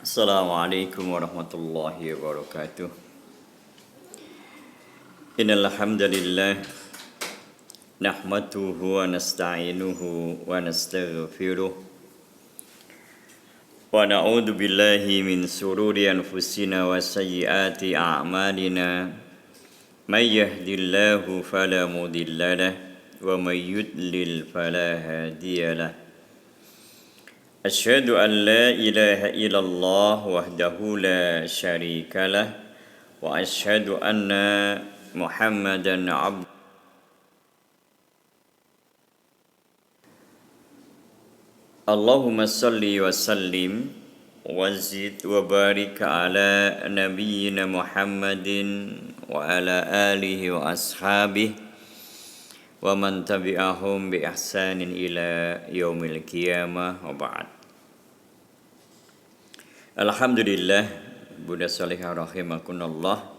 Assalamualaikum warahmatullahi wabarakatuh. Innal hamdalillah nahmaduhu wa nasta'inuhu wa nastaghfiruh wa na'udzu billahi min sururi anfusina wa sayyiati a'malina. May yahdihillahu fala mudilla lahu wa may yudlil fala hadiyalah. Asyhadu an la ilaha illallah wahdahu la syarikalah wa asyhadu anna Muhammadan abduhu. Allahumma salli wa sallim wa zid wa barik ala nabiyyina Muhammadin wa ala alihi wa ashabihi wa man tabi'ahum bi ihsanin ila yaumil qiyamah wa ba'd. Alhamdulillah, Bunda Salihah rahimakunallah.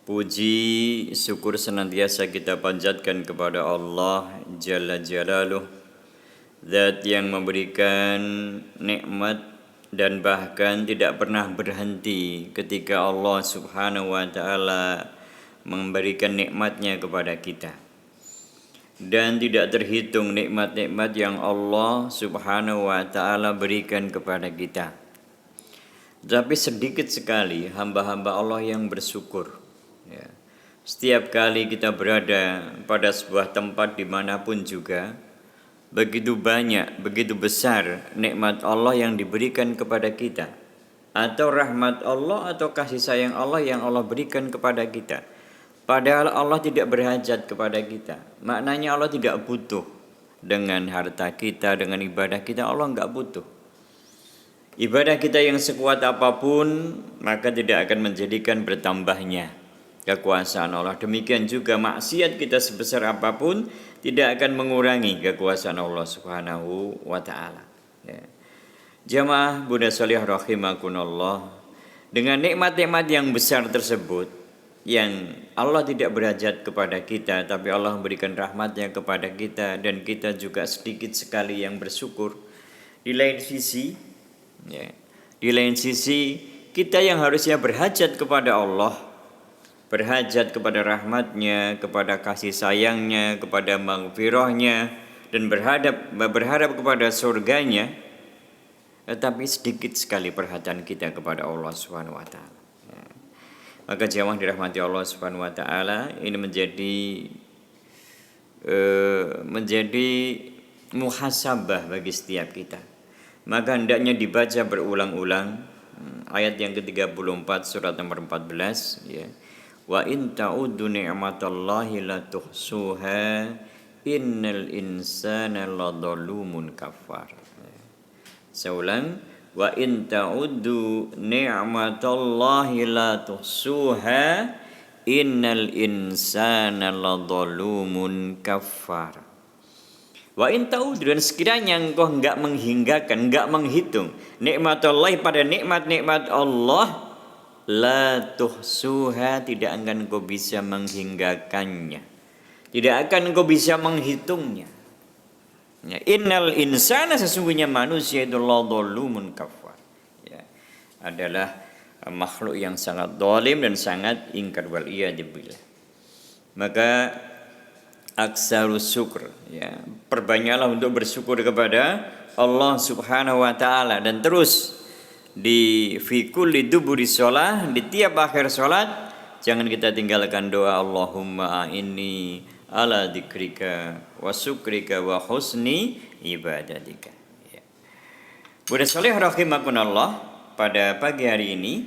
Puji syukur senantiasa kita panjatkan kepada Allah Jalla Jalaluh, Zat yang memberikan nikmat dan bahkan tidak pernah berhenti ketika Allah Subhanahu wa ta'ala memberikan nikmatnya kepada kita. Dan tidak terhitung nikmat-nikmat yang Allah Subhanahu wa ta'ala berikan kepada kita. Tapi sedikit sekali hamba-hamba Allah yang bersyukur. Ya. Setiap kali kita berada pada sebuah tempat dimanapun juga, begitu banyak, begitu besar nikmat Allah yang diberikan kepada kita, atau rahmat Allah atau kasih sayang Allah yang Allah berikan kepada kita. Padahal Allah tidak berhajat kepada kita. Maknanya Allah tidak butuh dengan harta kita, dengan ibadah kita. Allah enggak butuh. Ibadah kita yang sekuat apapun maka tidak akan menjadikan bertambahnya kekuasaan Allah. Demikian juga maksiat kita sebesar apapun tidak akan mengurangi kekuasaan Allah Subhanahu wa ta'ala. Ya. Jamaah Bunda Salihah rahimakunallah, dengan nikmat-nikmat yang besar tersebut yang Allah tidak berhajat kepada kita, tapi Allah memberikan rahmatnya kepada kita, dan kita juga sedikit sekali yang bersyukur. Di lain sisi kita yang harusnya berhajat kepada Allah, berhajat kepada rahmatnya, kepada kasih sayangnya, kepada maghfirahnya, dan berharap kepada surganya, tetapi sedikit sekali perhatian kita kepada Allah Subhanahu wa ta'ala. Maka jamaah dirahmati Allah Subhanahu wa ta'ala, ini menjadi muhasabah bagi setiap kita. Maka hendaknya dibaca berulang-ulang ayat yang ke-34 surat nomor 14, ya. Wa in ta'uddu ni'matallahi la tuhsuha innal insana ladzalumun kafar. Seulang, wa in ta'uddu ni'matallahi la tuhsuha innal insana ladzalumun kafar. Wa in ta'uddu, dan sekiranya engkau enggak menghinggakan, enggak menghitung nikmatallahi pada nikmat-nikmat Allah, la tuhsuha, tidak akan engkau bisa menghinggakannya, tidak akan engkau bisa menghitungnya. Ya, innal insana, sesungguhnya manusia itu ladzalumun kafar, ya, adalah makhluk yang sangat zalim dan sangat ingkar, wal iyadzubillah. Maka aksarus syukur, ya, perbanyaklah untuk bersyukur kepada Allah Subhanahu wa ta'ala, dan terus di fi kulli duburi shalah, di tiap akhir salat jangan kita tinggalkan doa Allahumma a'inni ala dzikrika wa syukrika wa husni ibadatika. Ya. Bunda Salihah rahimakunallah, pada pagi hari ini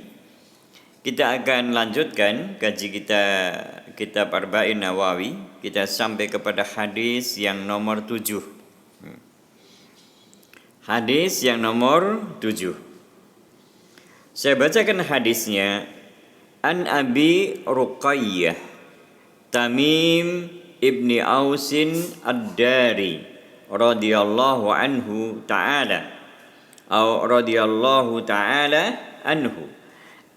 kita akan lanjutkan kaji kita kitab Arba'in Nawawi. Kita sampai kepada hadis yang nomor 7. Hadis yang nomor 7. Saya bacakan hadisnya. An Abi Ruqayyah Tamim ibni Ausin ad-Dari radhiyallahu anhu ta'ala, atau radhiyallahu ta'ala anhu,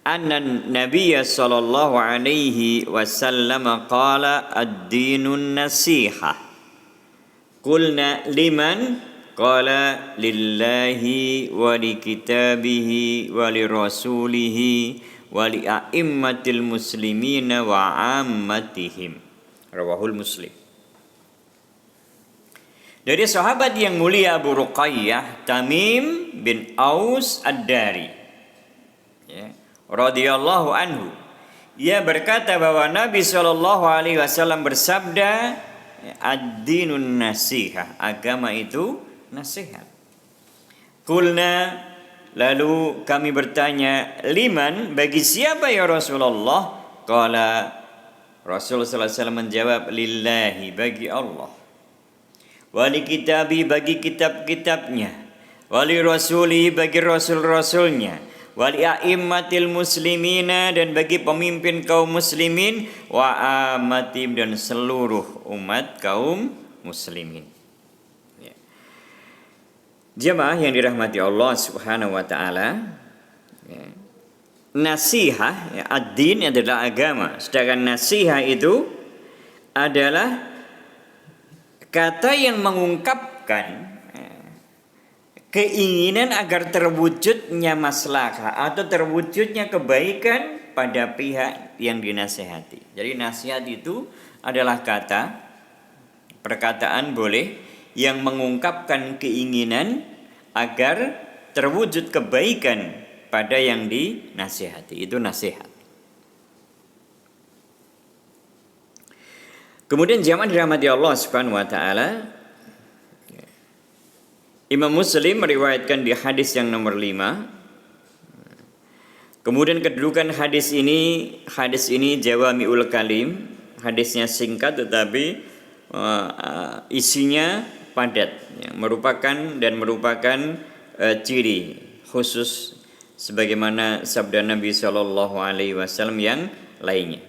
anna Nabiyya sallallahu alaihi wasallam qala ad-dinun nasihah. Qulna liman qala lillahi wa li kitabihi wa li rasulihi wa li a'immatil muslimina wa ammatihim. Rawahul Muslim. Dari sahabat yang mulia Abu Ruqayyah Tamim bin Aus Ad-Dari, ya, radhiyallahu anhu, ia berkata bahwa Nabi SAW bersabda, ad-dinun nasihah, agama itu nasihat. Qulna, lalu kami bertanya, liman, bagi siapa ya Rasulullah? Qala, Rasulullah SAW menjawab, lillahi, bagi Allah. Wali kitabi, bagi kitab-kitabnya. Wali rasuli, bagi rasul-rasulnya. Wali a'immatil muslimina, dan bagi pemimpin kaum muslimin. Wa amatim, dan seluruh umat kaum muslimin. Ya. Jemaah yang dirahmati Allah Subhanahu wa taala, ya. Nasihah, ya, ad-din adalah agama, sedangkan nasihah itu adalah kata yang mengungkapkan keinginan agar terwujudnya maslahah atau terwujudnya kebaikan pada pihak yang dinasihati. Jadi nasihat itu adalah kata, perkataan boleh yang mengungkapkan keinginan agar terwujud kebaikan pada yang dinasihati. Itu nasihat. Kemudian jamaah dirahmati Allah Subhanahu wa taala, Imam Muslim meriwayatkan di hadis yang nomor 5. Kemudian kedudukan hadis ini jawami'ul kalim, hadisnya singkat tetapi isinya padat, ya, merupakan ciri khusus sebagaimana sabda Nabi SAW yang lainnya.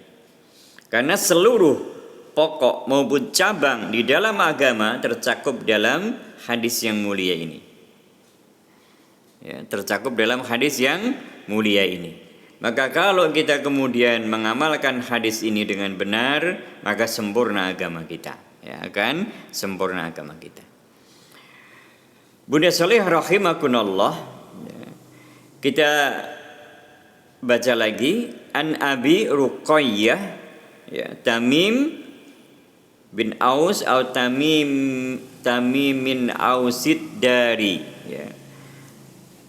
Karena seluruh pokok maupun cabang di dalam agama tercakup dalam hadis yang mulia ini. Ya, tercakup dalam hadis yang mulia ini. Maka kalau kita kemudian mengamalkan hadis ini dengan benar, maka sempurna agama kita. Ya, akan sempurna agama kita. Bunda Salih rahimakunallah. Ya, kita baca lagi an Abi Ruqayyah, ya, Tamim bin Aus atau Tamimin Ausid dari, ya.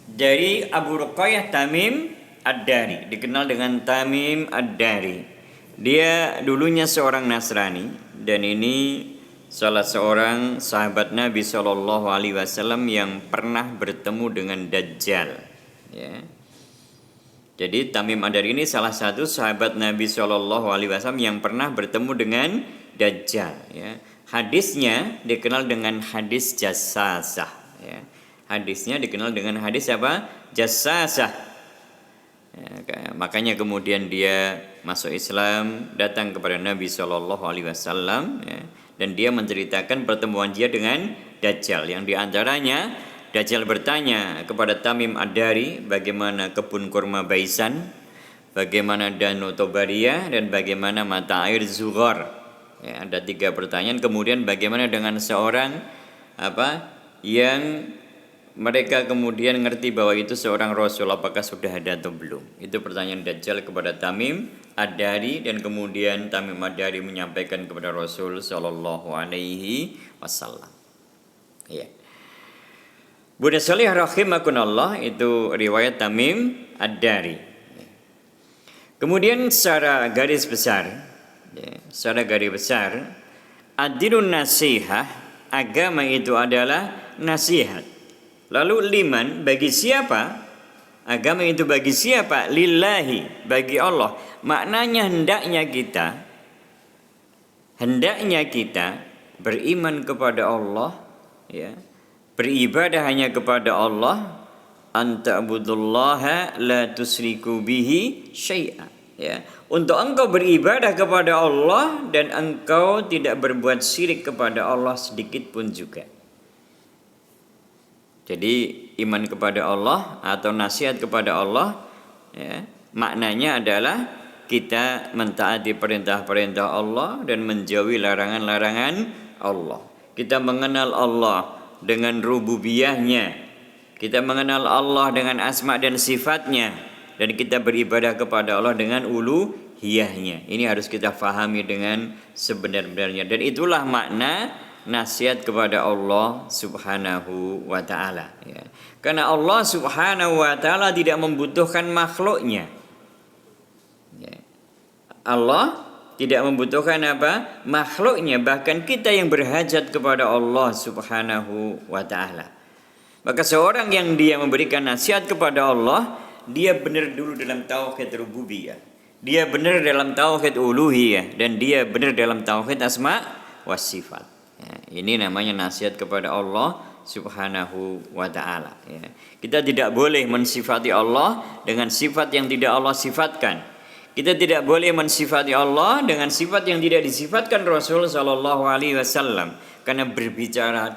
Dari Abu Ruqayyah Tamim Ad-Dari, dikenal dengan Tamim Ad-Dari. Dia dulunya seorang Nasrani dan ini salah seorang sahabat Nabi SAW yang pernah bertemu dengan Dajjal, ya. Jadi Tamim Ad-Dari ini salah satu sahabat Nabi SAW yang pernah bertemu dengan Dajjal, ya. Hadisnya dikenal dengan hadis jassasah, ya. Hadisnya dikenal dengan hadis apa? Jassasah. Ya, makanya kemudian dia masuk Islam, datang kepada Nabi SAW, ya, dan dia menceritakan pertemuan dia dengan Dajjal. Yang diantaranya Dajjal bertanya kepada Tamim Ad-Dari bagaimana kebun kurma Baisan, bagaimana Danau Tobariyah, dan bagaimana mata air Zughar. Ya, ada 3 pertanyaan. Kemudian bagaimana dengan seorang yang mereka kemudian ngerti bahwa itu seorang Rasul, apakah sudah ada atau belum? Itu pertanyaan Dajjal kepada Tamim Ad-Dari, dan kemudian Tamim Ad-Dari menyampaikan kepada Rasul Sallallahu Alaihi Wasallam. Ya. Bunda Salih rahimakunallah, itu riwayat Tamim Ad-Dari. Kemudian secara garis besar, ad-dinun nasihah, agama itu adalah nasihat. Lalu liman, bagi siapa? Agama itu bagi siapa? Lillahi, bagi Allah. Maknanya hendaknya kita beriman kepada Allah, ya, beribadah hanya kepada Allah, anta'budullaha la tusriku bihi syai'a, ya. Untuk engkau beribadah kepada Allah dan engkau tidak berbuat syirik kepada Allah sedikit pun juga. Jadi iman kepada Allah atau nasihat kepada Allah, ya, maknanya adalah kita mentaati perintah-perintah Allah dan menjauhi larangan-larangan Allah. Kita mengenal Allah dengan rububiyahnya, kita mengenal Allah dengan asma dan sifatnya, dan kita beribadah kepada Allah dengan uluhiyahnya. Ini harus kita fahami dengan sebenar-benarnya, dan itulah makna nasihat kepada Allah Subhanahu wa taala, ya. Karena Allah Subhanahu wa taala tidak membutuhkan makhluknya. Ya. Allah tidak membutuhkan apa? Makhluknya, bahkan kita yang berhajat kepada Allah Subhanahu wa taala. Maka seorang yang dia memberikan nasihat kepada Allah, dia benar dulu dalam tauhid rububiyah, dia benar dalam tauhid uluhiyah, dan dia benar dalam tauhid asma wa sifat. Ya, ini namanya nasihat kepada Allah Subhanahu wa taala, ya. Kita tidak boleh mensifati Allah dengan sifat yang tidak Allah sifatkan. Kita tidak boleh mensifati Allah dengan sifat yang tidak disifatkan Rasul sallallahu alaihi wasallam. Karena berbicara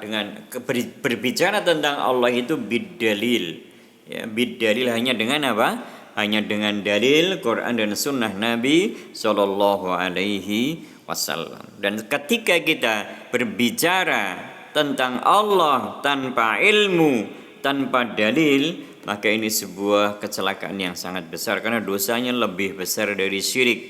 tentang Allah itu bidalil. Ya, bidalil hanya dengan apa? Hanya dengan dalil Quran dan sunnah Nabi sallallahu alaihi wasallam. Dan ketika kita berbicara tentang Allah tanpa ilmu, tanpa dalil, maka ini sebuah kecelakaan yang sangat besar, karena dosanya lebih besar dari syirik.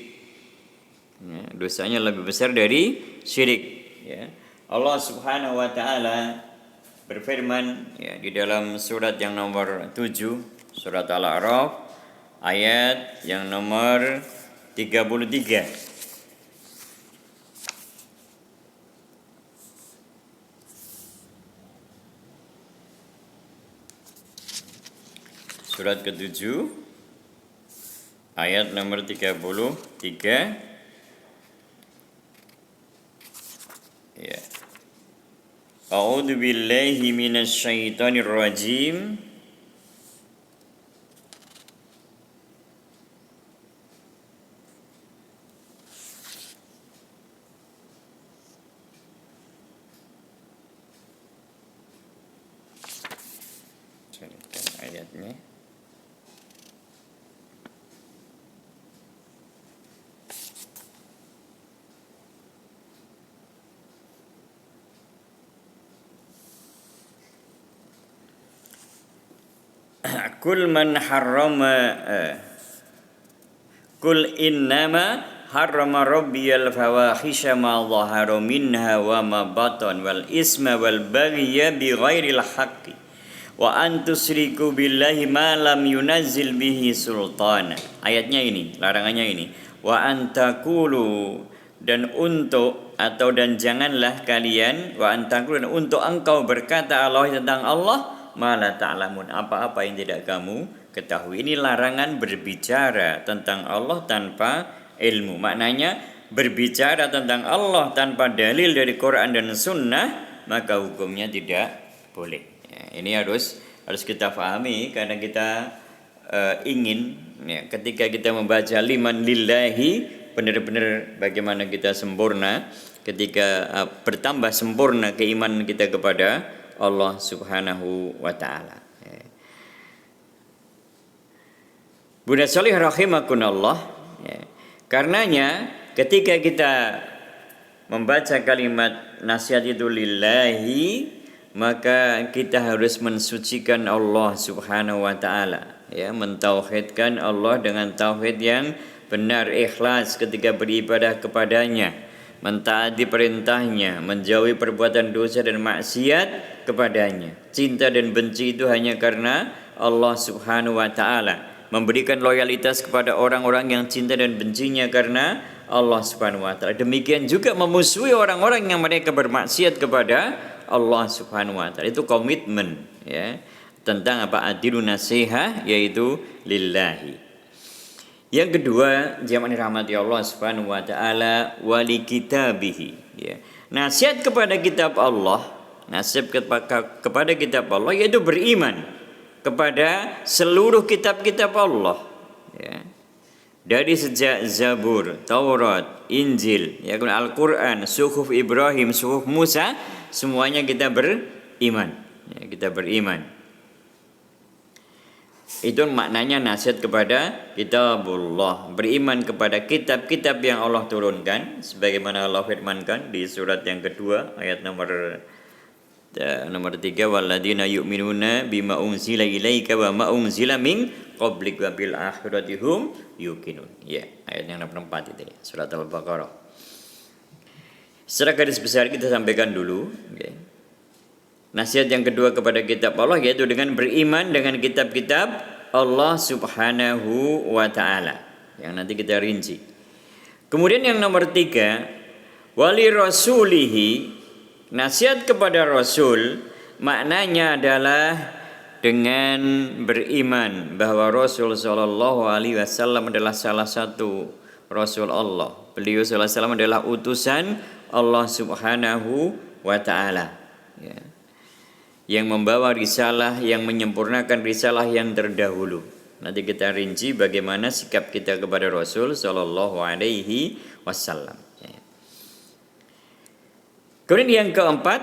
Ya, dosanya lebih besar dari syirik. Ya. Allah Subhanahu wa taala berfirman, ya, di dalam surat yang nomor 7, surat Al-A'raf, ayat yang nomor 33. Surat ke-7 ayat nomor 33. Ya. A'udzu billahi minasy syaithanir rajim. Carikan ayatnya. Kul man harrama Kul innama harrama rabbiyal fawahisha ma dhahara minha wa ma batan wal isma wal baghya bighairil haqqi wa an tusriku billahi ma lam yunazzil bihi sultana. Ayatnya ini, larangannya ini. Wa antakulu, dan untuk atau dan janganlah kalian, wa antakulu, dan untuk engkau berkata Allah tentang Allah mala ta'lamun, apa-apa yang tidak kamu ketahui. Ini larangan berbicara tentang Allah tanpa ilmu. Maknanya berbicara tentang Allah tanpa dalil dari Quran dan Sunnah, maka hukumnya tidak boleh. Ya, ini harus kita pahami, karena kita ingin, ya, ketika kita membaca liman lillahi, benar-benar bagaimana kita sempurna, ketika bertambah sempurna keimanan kita kepada Allah Subhanahu wa taala. Bunda Sholih rahimakumullah, ya. Karenanya ketika kita membaca kalimat nasihat itu lillahi, maka kita harus mensucikan Allah Subhanahu wa taala, ya, mentauhidkan Allah dengan tauhid yang benar, ikhlas ketika beribadah kepadanya, mentaati perintahnya, menjauhi perbuatan dosa dan maksiat kepadanya. Cinta dan benci itu hanya karena Allah Subhanahu wa taala. Memberikan loyalitas kepada orang-orang yang cinta dan bencinya karena Allah Subhanahu wa taala. Demikian juga memusuhi orang-orang yang mereka bermaksiat kepada Allah Subhanahu wa taala. Itu komitmen, ya, tentang apa? Adilun nasihah, yaitu lillahi. Yang kedua, jamaah dirahmati Allah Subhanahu wa taala, wali kitabihi, ya. Nasihat kepada kitab Allah, nasihat kepada kitab Allah yaitu beriman kepada seluruh kitab-kitab Allah, ya. Dari sejak Zabur, Taurat, Injil, ya, Al-Qur'an, Suhuf Ibrahim, Suhuf Musa, semuanya kita beriman, ya, kita beriman. Itu maknanya nasihat kepada kitabullah, beriman kepada kitab-kitab yang Allah turunkan, sebagaimana Allah firmankan di surat yang kedua ayat nomor Nomor 3, walladzina yu'minuna bima unzila ilaika wa ma unzila min qablik wa bil akhirati hum yuqinun. Ya, ayat yang nomor 4 itu ya, surat Al-Baqarah. Secara garis besar kita sampaikan dulu, okay. Nasihat yang kedua kepada kitab Allah yaitu dengan beriman dengan kitab-kitab Allah Subhanahu wa taala. Yang nanti kita rinci. Kemudian yang nomor 3, wali rasulihi, nasihat kepada Rasul maknanya adalah dengan beriman bahwa Rasul Shallallahu Alaihi Wasallam adalah salah satu Rasul Allah. Beliau Sallallahu Alaihi Wasallam adalah utusan Allah Subhanahu wa Ta'ala, ya, yang membawa risalah, yang menyempurnakan risalah yang terdahulu. Nanti kita rinci bagaimana sikap kita kepada Rasul Shallallahu Alaihi Wasallam. Kemudian yang keempat,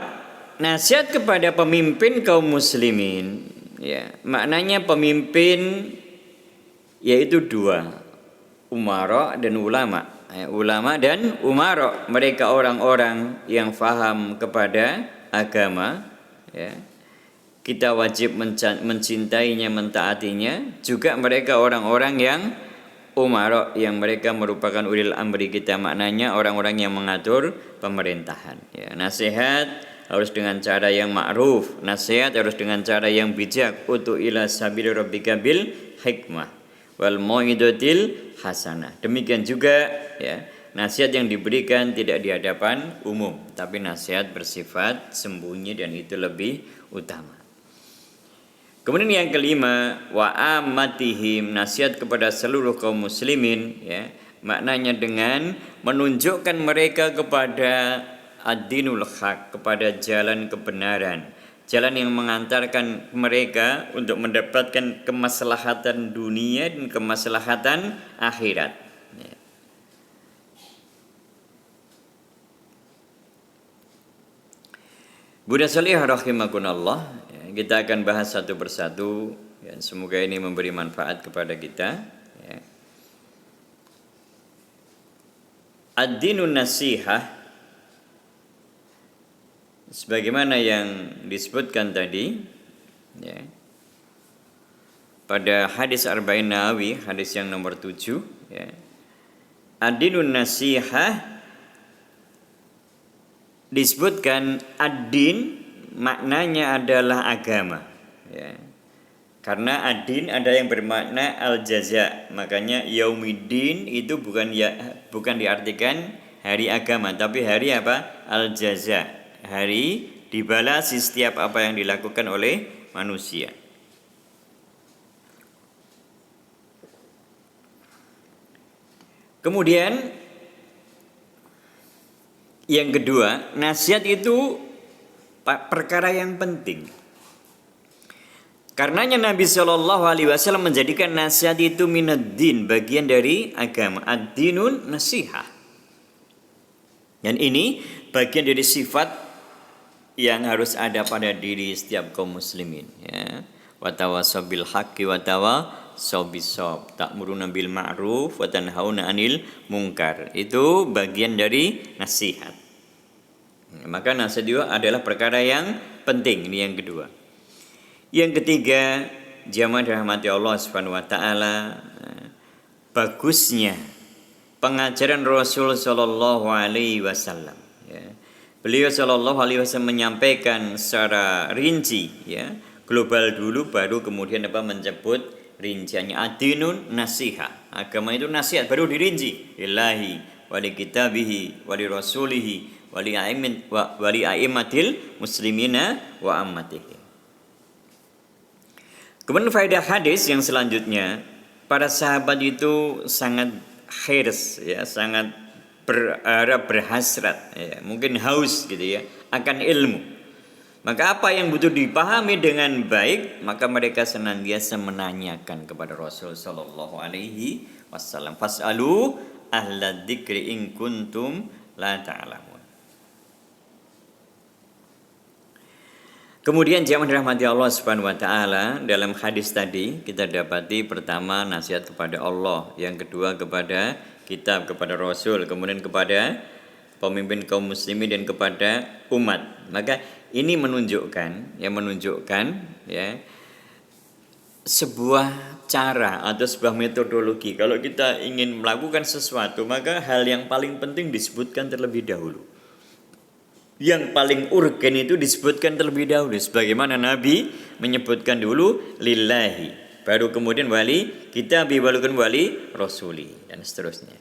nasihat kepada pemimpin kaum muslimin. Ya, maknanya pemimpin yaitu dua, umara dan ulama. Ulama dan umara, mereka orang-orang yang faham kepada agama. Ya. Kita wajib mencintainya, mentaatinya. Juga mereka orang-orang yang umara, yang mereka merupakan ulil amri kita, maknanya orang-orang yang mengatur pemerintahan. Ya, nasihat harus dengan cara yang ma'ruf, nasihat harus dengan cara yang bijak. Utu ila sabili rabbika bil hikmah wal mau'izatil hasanah. Demikian juga ya, nasihat yang diberikan tidak di hadapan umum, tapi nasihat bersifat sembunyi dan itu lebih utama. Kemudian yang kelima, wa ammatihim, nasihat kepada seluruh kaum muslimin, ya, maknanya dengan menunjukkan mereka kepada ad-dinul haq, kepada jalan kebenaran, jalan yang mengantarkan mereka untuk mendapatkan kemaslahatan dunia dan kemaslahatan akhirat. Ya. Buddha Salih rahimakumullah. Kita akan bahas satu persatu, ya, semoga ini memberi manfaat kepada kita. Ya. Ad-dinun nasihah, sebagaimana yang disebutkan tadi, ya, pada hadis Arba'in Nawawi, hadis yang nomor 7, ya. Ad-dinun nasihah disebutkan ad-din maknanya adalah agama, ya. Karena ad-din ada yang bermakna al-jaza, makanya yaumiddin itu bukan diartikan hari agama, tapi hari apa? Al-jaza, hari dibalasi setiap apa yang dilakukan oleh manusia. Kemudian yang kedua, nasihat itu perkara yang penting. Karenanya Nabi Shallallahu Alaihi Wasallam menjadikan nasihat itu minad-din, bagian dari agama. Ad-dinun nasihah. Dan ini bagian dari sifat yang harus ada pada diri setiap kaum muslimin. Ya. Watawassaw bil haqqi watawassaw bis-shawab. Ta'muruna bil ma'ruf wa tanhauna 'anil munkar. Itu bagian dari nasihat. Maka nasihat juga adalah perkara yang penting. Ini yang kedua. Yang ketiga, jamaah dirahmati Allah Subhanahu wa taala, bagusnya pengajaran Rasul sallallahu alaihi wasallam, ya. Beliau sallallahu alaihi wasallam menyampaikan secara rinci, ya, global dulu baru kemudian menyebut rinciannya. Ad-dinun nasihah. Agama itu nasihat baru dirinci. Lillahi wa li kitabihi wa li rasulihi wali a'immatil muslimina wa ammatihi. Kemudian faedah hadis yang selanjutnya, para sahabat itu sangat hirs, ya, sangat berhasrat, ya, mungkin haus gitu ya, akan ilmu. Maka apa yang butuh dipahami dengan baik, maka mereka senantiasa menanyakan kepada Rasul sallallahu alaihi wasallam. Fas'alu ahla dzikri in kuntum la ta'lamun. Kemudian jamaah dirahmati Allah Subhanahu wa taala, dalam hadis tadi kita dapati pertama nasihat kepada Allah, yang kedua kepada kitab, kepada Rasul, kemudian kepada pemimpin kaum muslimin dan kepada umat. Maka ini menunjukkan ya sebuah cara atau sebuah metodologi. Kalau kita ingin melakukan sesuatu, maka hal yang paling penting disebutkan terlebih dahulu. Yang paling urgen itu disebutkan terlebih dahulu, sebagaimana Nabi menyebutkan dulu lillahi, baru kemudian wali kitabi, baru kemudian wali rasuli, dan seterusnya.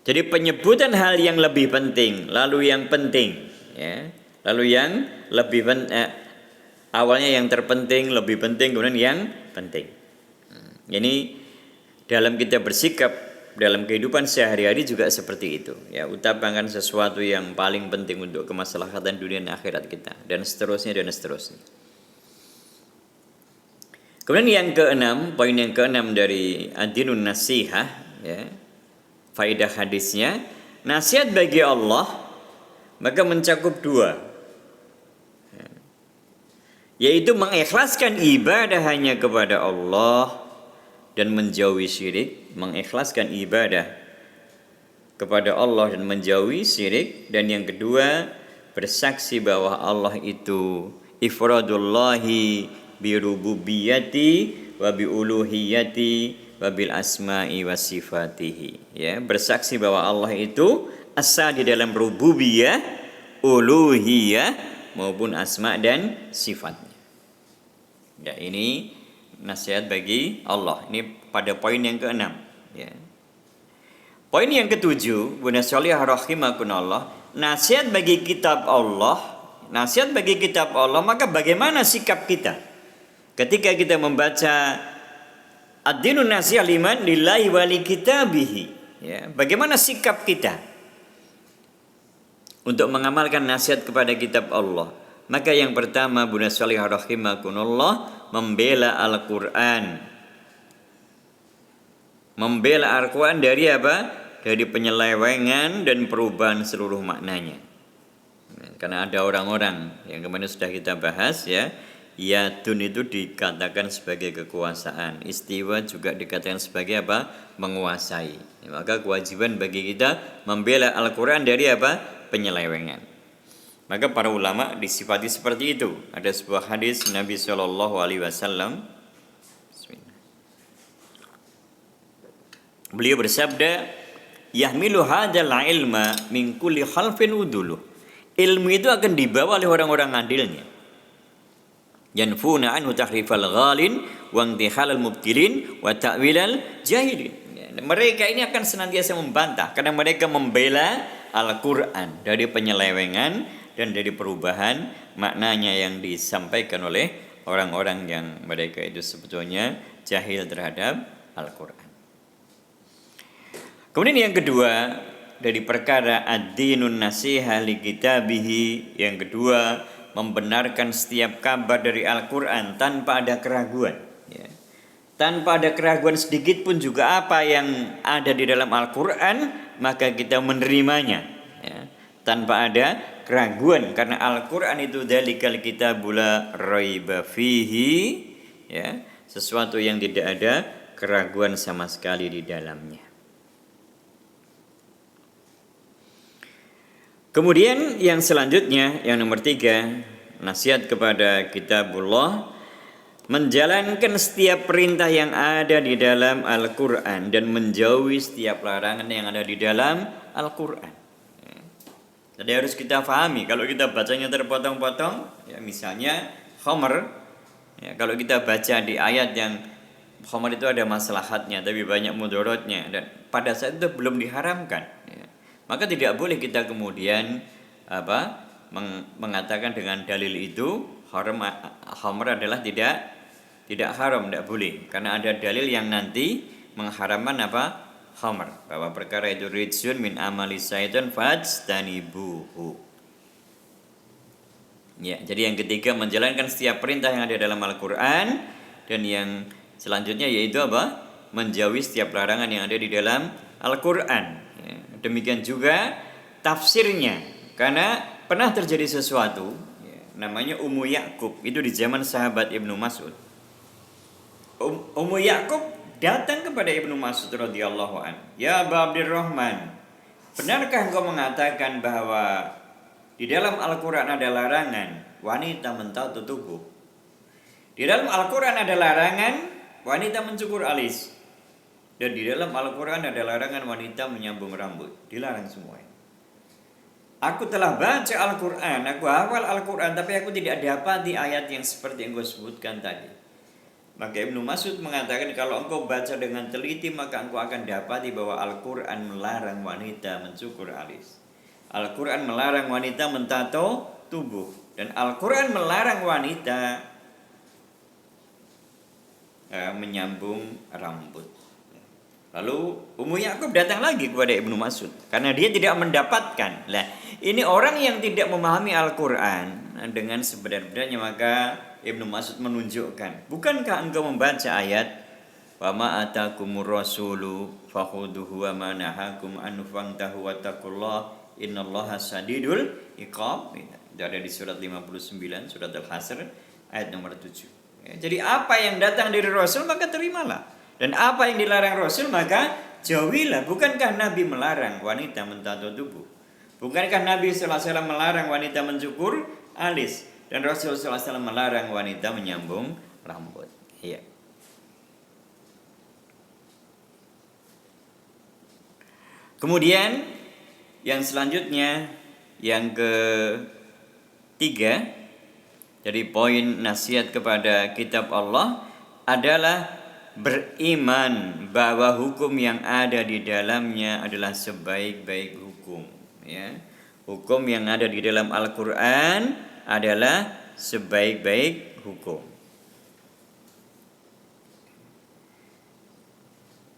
Jadi penyebutan hal yang lebih penting, lalu yang penting, ya, lalu yang lebih awalnya yang terpenting, lebih penting, kemudian yang penting. Ini dalam kita bersikap dalam kehidupan sehari-hari juga seperti itu, ya, utamakan sesuatu yang paling penting untuk kemaslahatan dunia dan akhirat kita, dan seterusnya. Kemudian yang keenam, poin yang keenam dari ad-dinun nasihah, ya, faedah hadisnya, nasihat bagi Allah maka mencakup dua, yaitu mengikhlaskan ibadah hanya kepada Allah dan menjauhi syirik, mengikhlaskan ibadah kepada Allah dan menjauhi syirik. Dan yang kedua, bersaksi bahwa Allah itu ifradullahi birububiyyati wa biuluhiyyati wa bil asma'i wa sifatihi, ya, bersaksi bahwa Allah itu asa di dalam rububiyah, uluhiyah maupun asma dan sifatnya. Ya, ini nasihat bagi Allah. Ini pada poin yang keenam, ya. Poin yang ketujuh, Bunda Sholihah rahimakumullah, nasihat bagi kitab Allah. Nasihat bagi kitab Allah, maka bagaimana sikap kita ketika kita membaca ad-dinun nasihah liman lillahi wa li kitabihi, ya, bagaimana sikap kita untuk mengamalkan nasihat kepada kitab Allah? Maka yang pertama, Bunda Sholihah rahimakumullah, membela Al-Quran. Membela Al-Quran dari apa? Dari penyelewengan dan perubahan seluruh maknanya. Karena ada orang-orang yang kemarin sudah kita bahas, ya, yadun itu dikatakan sebagai kekuasaan, istiwa juga dikatakan sebagai apa? Menguasai. Maka kewajiban bagi kita membela Al-Quran dari apa? Penyelewengan. Maka para ulama disifati seperti itu. Ada sebuah hadis Nabi SAW, beliau bersabda, yahmilu hadzal ilma min kulli khalfin uduluh. Ilmu itu akan dibawa oleh orang-orang adilnya. Yanfuna anhu tahrifal ghalin wa intihalal mubtilin wa ta'wilal jahilin. Mereka ini akan senantiasa membantah karena mereka membela Al-Quran dari penyelewengan dan dari perubahan maknanya yang disampaikan oleh orang-orang yang mereka itu sebetulnya jahil terhadap Al-Quran. Kemudian yang kedua, dari perkara ad-dinun nasihah li kitabihi, yang kedua, membenarkan setiap kabar dari Al-Quran tanpa ada keraguan, ya. Tanpa ada keraguan sedikit pun juga apa yang ada di dalam Al-Quran, maka kita menerimanya, ya, tanpa ada keraguan, karena Al-Quran itu dzalikal kitabul la raiba fihi, ya, sesuatu yang tidak ada keraguan sama sekali di dalamnya. Kemudian yang selanjutnya, yang nomor 3, nasihat kepada kitabullah, menjalankan setiap perintah yang ada di dalam Al-Quran dan menjauhi setiap larangan yang ada di dalam Al-Quran. Jadi harus kita pahami, kalau kita bacanya terpotong-potong, ya, misalnya khamr, ya, kalau kita baca di ayat yang khamr itu ada maslahatnya tapi banyak mudaratnya, dan pada saat itu belum diharamkan, ya, maka tidak boleh kita kemudian mengatakan dengan dalil itu khamr adalah tidak haram, tidak boleh, karena ada dalil yang nanti mengharamkan khamr, bahwa perkara itu rijsun min amali syaitan fajtanibuhu. Ya, jadi yang ketiga, menjalankan setiap perintah yang ada dalam Al-Quran, dan yang selanjutnya yaitu menjauhi setiap larangan yang ada di dalam Al-Quran. Ya, demikian juga tafsirnya, karena pernah terjadi sesuatu, ya, namanya Ummu Ya'qub, itu di zaman sahabat Ibnu Mas'ud. Ummu Ya'qub datang kepada Ibnu Mas'ud radhiyallahu an, ya Aba Abdurrahman, benarkah engkau mengatakan bahwa Di dalam Al-Quran ada larangan wanita mentato tubuh. Di dalam Al-Quran ada larangan wanita mencukur alis. Dan di dalam Al-Quran ada larangan wanita menyambung rambut. Dilarang semua. Aku telah baca Al-Quran, aku hafal Al-Quran, tapi aku tidak dapati ayat yang seperti yang gue sebutkan tadi. Maka Ibnu Mas'ud mengatakan, kalau engkau baca dengan teliti, maka engkau akan dapati bahwa Al-Quran melarang wanita mencukur alis. Al-Quran melarang wanita mentato tubuh. Dan Al-Quran melarang wanita menyambung rambut. Lalu Ummu Ya'qub datang lagi kepada Ibnu Mas'ud karena dia tidak mendapatkan. Lah, ini orang yang tidak memahami Al-Qur'an dengan sebenar-benarnya, maka Ibnu Mas'ud menunjukkan, bukankah engkau membaca ayat wa ma atakumur rasulu fakhuduhu wa ma nahakum anhu fantahu wattaqullah innallaha sadidul iqab. Itu ada di surat 59 surat Al-Hasr ayat nomor 7. Ya, jadi apa yang datang dari Rasul maka terimalah. Dan apa yang dilarang Rasul maka jauhilah. Bukankah Nabi melarang wanita mentato tubuh? Bukankah Nabi SAW melarang wanita mencukur alis? Dan Rasul SAW melarang wanita menyambung rambut. Iya. Kemudian yang selanjutnya, yang ketiga dari poin nasihat kepada kitab Allah adalah beriman bahwa hukum yang ada di dalamnya adalah sebaik-baik hukum, ya. Hukum yang ada di dalam Al-Qur'an adalah sebaik-baik hukum.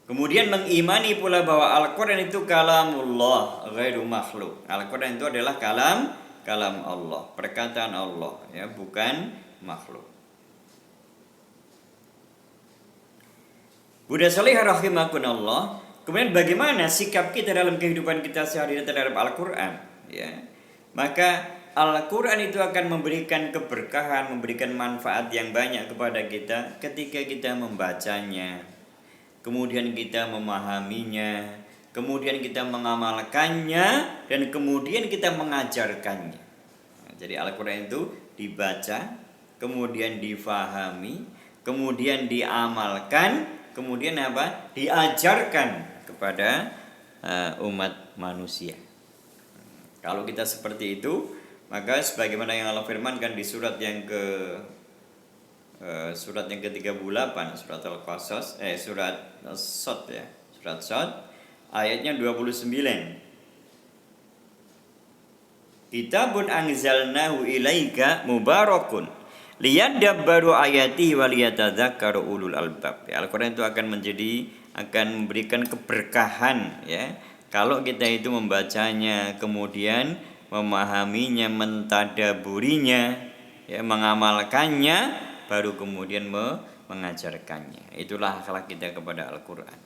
Kemudian mengimani pula bahwa Al-Qur'an itu kalamullah ghairu makhluk. Al-Qur'an itu adalah kalam Allah, perkataan Allah, ya, bukan makhluk. Buddha Salihah rahimakumullah. Kemudian bagaimana sikap kita dalam kehidupan kita sehari-hari terhadap Al-Quran, ya? Maka Al-Quran itu akan memberikan keberkahan, memberikan manfaat yang banyak kepada kita ketika kita membacanya, kemudian kita memahaminya, kemudian kita mengamalkannya, dan kemudian kita mengajarkannya. Jadi Al-Quran itu dibaca, kemudian difahami, kemudian diamalkan, kemudian apa? Diajarkan kepada umat manusia. Kalau kita seperti itu, maka sebagaimana yang Allah firmankan di surat yang ke-38, surat Al-Qasas, surat As-Sad, ya. Surat Sad ayatnya 29. Kitabun anzalnahu ilaika mubarakun liyadabbaru ayatihi wa liyatadzakkaru ulul albab. Ya, Al-Qur'an itu akan memberikan keberkahan, ya. Kalau kita itu membacanya, kemudian memahaminya, mentadaburinya, ya, mengamalkannya, baru kemudian mengajarkannya. Itulah akhlak kita kepada Al-Qur'an.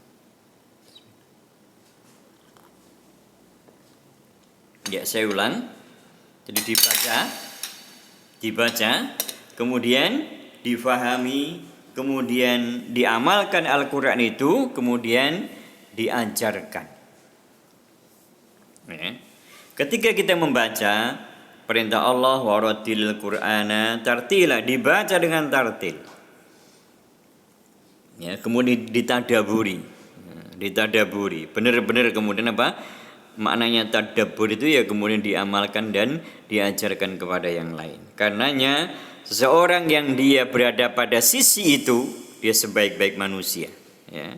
Ya, saya ulang. Jadi dibaca, kemudian difahami, kemudian diamalkan Al-Quran itu, kemudian diajarkan. Ya. Ketika kita membaca perintah Allah waratilil Qur'ana tartila, dibaca dengan tartil. Ya, kemudian ditadaburi, benar-benar kemudian apa? Maknanya tadabbur itu ya kemudian diamalkan dan diajarkan kepada yang lain. Karenanya seseorang yang dia berada pada sisi itu, dia sebaik-baik manusia, ya.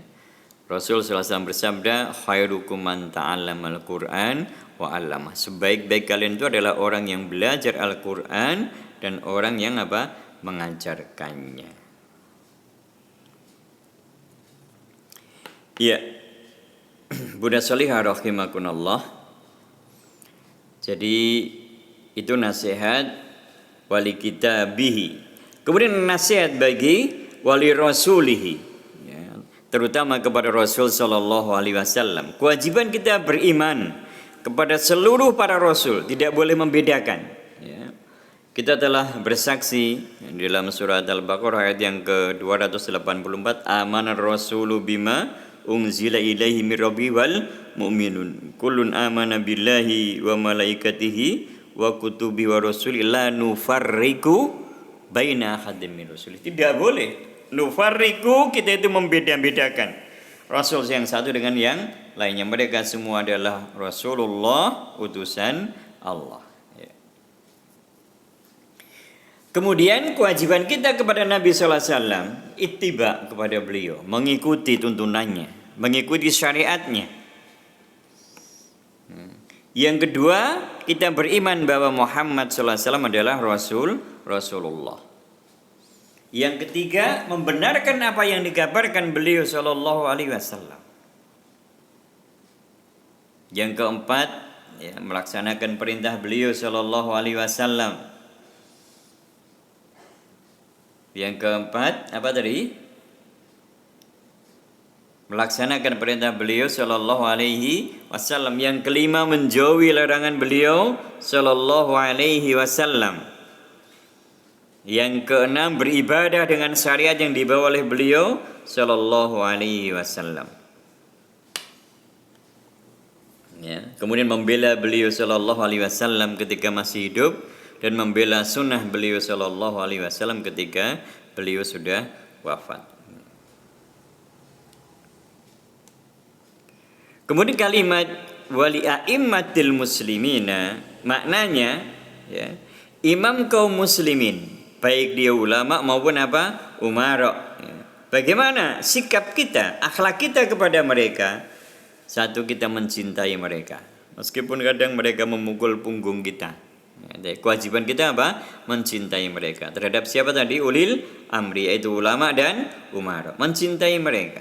Rasul SAW bersabda, khairukum man ta'allamal Qur'an wa 'allamah. Sebaik-baik kalian itu adalah orang yang belajar Al-Qur'an dan orang yang apa? Mengajarkannya. Ya. Buddha Salihah rahimakumullah. Jadi itu nasihat wali kitabihi. Kemudian nasihat bagi wali rasulihi, ya, terutama kepada Rasul sallallahu alaihi wasallam. Kewajiban kita beriman kepada seluruh para rasul, tidak boleh membedakan, ya. Kita telah bersaksi dalam surat Al-Baqarah ayat yang ke-284, amanar rasulu bima unzila ilaihi mir rabbi wal mu'minun kullun amana billahi wa malaikatihi wa kutubi wa rusuli la nufarriqu baina ahadin min rusuli. Tidak boleh nufarriqu, kita itu membeda-bedakan rasul yang satu dengan yang lainnya. Mereka semua adalah Rasulullah, utusan Allah. Kemudian kewajiban kita kepada Nabi sallallahu alaihi wasallam ittiba kepada beliau, mengikuti tuntunannya, mengikuti syariatnya. Yang kedua, kita beriman bahwa Muhammad sallallahu alaihi wasallam adalah Rasulullah. Yang ketiga, membenarkan apa yang dikabarkan beliau sallallahu alaihi wasallam. Yang keempat, ya, melaksanakan perintah beliau sallallahu alaihi wasallam. Yang keempat, apa tadi? Melaksanakan perintah beliau sallallahu alaihi wasallam. Yang kelima, menjauhi larangan beliau sallallahu alaihi wasallam. Yang keenam, beribadah dengan syariat yang dibawa oleh beliau sallallahu alaihi wasallam. Ya, kemudian membela beliau sallallahu alaihi wasallam ketika masih hidup, dan membela sunnah beliau sallallahu alaihi wasallam ketika beliau sudah wafat. Kemudian kalimat wali a'immatil muslimina, maknanya ya, imam kaum muslimin, baik dia ulama maupun apa? Umara. Ya. Bagaimana sikap kita, akhlak kita kepada mereka? Satu, kita mencintai mereka, meskipun kadang mereka memukul punggung kita. Ya, kewajiban kita apa? Mencintai mereka. Terhadap siapa tadi? Ulil amri, yaitu ulama dan umara. Mencintai mereka.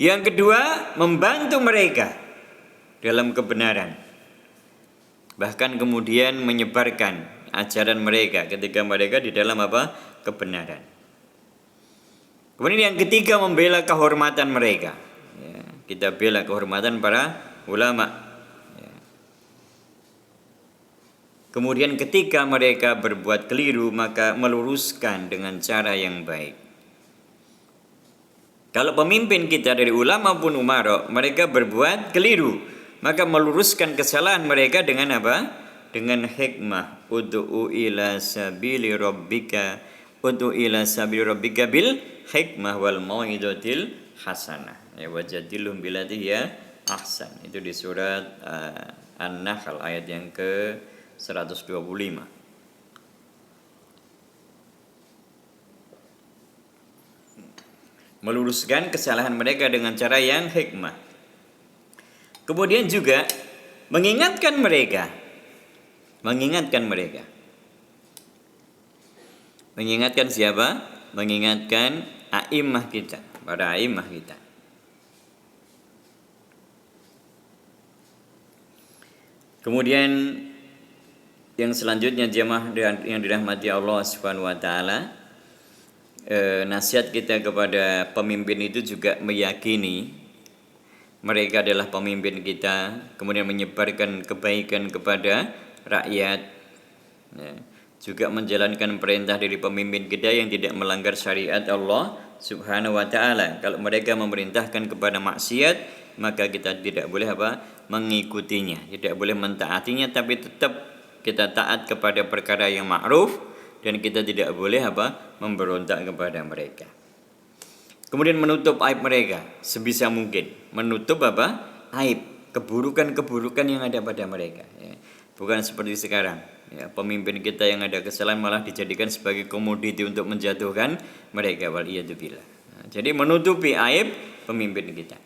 Yang kedua, membantu mereka dalam kebenaran. Bahkan kemudian menyebarkan ajaran mereka ketika mereka di dalam apa? Kebenaran. Kemudian yang ketiga, membela kehormatan mereka. Ya, kita bela kehormatan para ulama. Kemudian ketika mereka berbuat keliru, maka meluruskan dengan cara yang baik. Kalau pemimpin kita dari ulama pun umara, mereka berbuat keliru, maka meluruskan kesalahan mereka dengan apa? Dengan hikmah. Ud'u ila sabili rabbika, ud'u ila sabili rabbika bil hikmah wal mau'izatil hasanah. Ya, wajadilhum billati hiya ahsan. Itu di surat An-Nahl ayat yang ke 125. Meluruskan kesalahan mereka dengan cara yang hikmah. Kemudian juga mengingatkan mereka. Mengingatkan mereka. Mengingatkan siapa? Mengingatkan a'immah kita, para a'immah kita. Kemudian yang selanjutnya, jemaah yang dirahmati Allah Subhanahu wa taala, nasihat kita kepada pemimpin itu juga meyakini mereka adalah pemimpin kita, kemudian menyebarkan kebaikan kepada rakyat, ya, juga menjalankan perintah dari pemimpin kita yang tidak melanggar syariat Allah Subhanahu wa taala. Kalau mereka memerintahkan kepada maksiat, maka kita tidak boleh apa? Mengikutinya, tidak boleh mentaatinya, tapi tetap kita taat kepada perkara yang ma'ruf, dan kita tidak boleh apa? Memberontak kepada mereka. Kemudian menutup aib mereka sebisa mungkin. Menutup apa? Aib, keburukan-keburukan yang ada pada mereka. Ya. Bukan seperti sekarang. Ya, pemimpin kita yang ada kesalahan malah dijadikan sebagai komoditi untuk menjatuhkan mereka. Waliyadzubillah. Nah, jadi menutupi aib pemimpin kita.